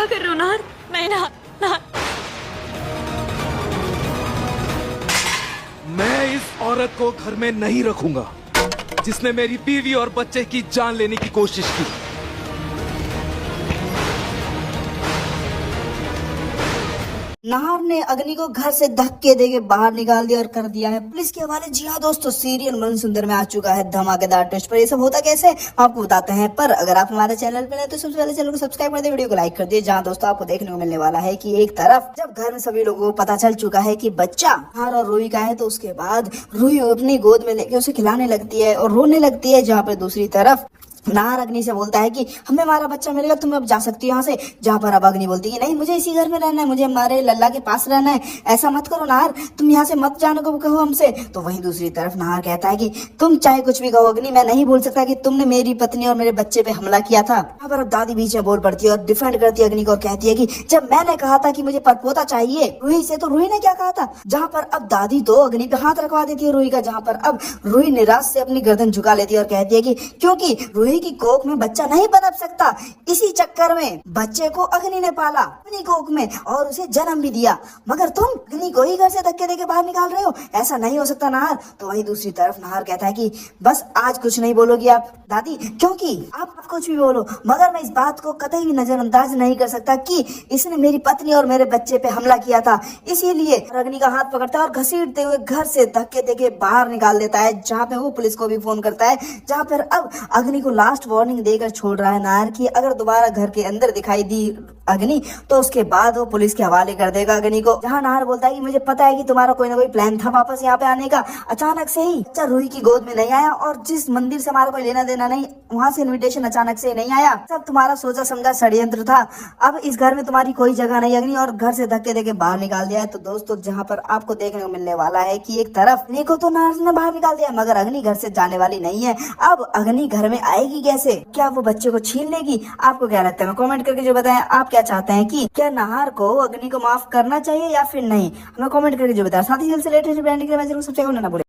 क्या कर रहे हो नार? नहीं ना, नार। मैं इस औरत को घर में नहीं रखूंगा जिसने मेरी बीवी और बच्चे की जान लेने की कोशिश की। नाहर ने अग्नि को घर से धक्के देके बाहर निकाल दिया और कर दिया है पुलिस के हवाले। जी हाँ दोस्तों, सीरियल मन सुंदर में आ चुका है धमाकेदार ट्विस्ट। पर ये सब होता कैसे आपको बताते हैं। पर अगर आप हमारे चैनल पे नए तो सबसे पहले चैनल को सब्सक्राइब कर दे, वीडियो को लाइक कर दिए। जहाँ दोस्तों आपको देखने को मिलने वाला है कि एक तरफ जब घर में सभी लोगों को पता चल चुका है कि बच्चा नाहर और रूही का है, तो उसके बाद रूही अपनी गोद में लेके उसे खिलाने लगती है और रोने लगती है। जहाँ पे दूसरी तरफ नाहर अग्नि से बोलता है कि हमें हमारा बच्चा मिलेगा, तुम अब जा सकती हो यहाँ से। जहाँ पर अब अग्नि बोलती है कि नहीं, मुझे इसी घर में रहना है, मुझे हमारे लल्ला के पास रहना है। ऐसा मत करो नाहर, तुम यहाँ से मत जाने को कहो हमसे। तो वहीं दूसरी तरफ नाहर कहता है कि तुम चाहे कुछ भी कहो अग्नि, मैं नहीं बोल सकता कि तुमने मेरी पत्नी और मेरे बच्चे पे हमला किया था। यहाँ पर अब दादी बीच में बोल पड़ती है और डिफेंड करती है अग्नि को और कहती है कि जब मैंने कहा था कि मुझे परपोता चाहिए रूही से, तो रूही ने क्या कहा था। जहाँ पर अब दादी तो अग्नि पे हाथ रखवा देती है रूही का। जहाँ पर अब रूही निराश से अपनी गर्दन झुका लेती है और कहती है कि क्योंकि रूही की कोख में बच्चा नहीं पनप सकता, इसी चक्कर में बच्चे को अग्नि ने पाला अपनी कोख में और उसे जन्म भी दिया, मगर तुम अग्नि को ही घर से धक्के देके बाहर निकाल रहे हो। ऐसा नहीं हो सकता नाहर। तो वहीं दूसरी तरफ नाहर कहता है कि बस आज कुछ नहीं बोलोगी आप दादी, क्योंकि आप कुछ भी बोलो मगर मैं इस बात को कतई भी नजरअंदाज नहीं कर सकता कि इसने मेरी पत्नी और मेरे बच्चे पे हमला किया था। इसीलिए अग्नि का हाथ पकड़ता है और घसीटते हुए घर से धक्के देके बाहर निकाल देता है। जहाँ पे वो पुलिस को भी फोन करता है। जहाँ पर अब अग्नि को लास्ट वार्निंग देकर छोड़ रहा है नाहर कि अगर दोबारा घर के अंदर दिखाई दी अग्नि तो उसके बाद वो पुलिस के हवाले कर देगा अग्नि को। जहाँ नाहर बोलता है कि मुझे पता है कि तुम्हारा कोई ना कोई प्लान था वापस यहाँ पे आने का, अचानक से ही बच्चा रूही की गोद में नहीं आया और जिस मंदिर से हमारा कोई लेना देना नहीं, वहां से इन्विटेशन अचानक से नहीं आया। सब तुम्हारा सोचा समझा षड्यंत्र था। अब इस घर में तुम्हारी कोई जगह नहीं अग्नि, और घर से धक्के देके बाहर निकाल दिया है। तो दोस्तों जहाँ पर आपको देखने को मिलने वाला है कि एक तरफ अग्नि को तो नाहर ने बाहर निकाल दिया मगर अग्नि घर से जाने वाली नहीं है। अब अग्नि घर में आएगी कैसे? क्या वो बच्चे को छीन लेगी? आपको क्या लगता है? कमेंट करके जो बताएं आप क्या चाहते हैं कि क्या नाहर को अग्नि को माफ करना चाहिए या फिर नहीं, हमें कमेंट करके जो बताएं। साथ ही से लेटेस्ट ब्रांडिंग के मैं जरूर सब्सक्राइब करना ना भूलें।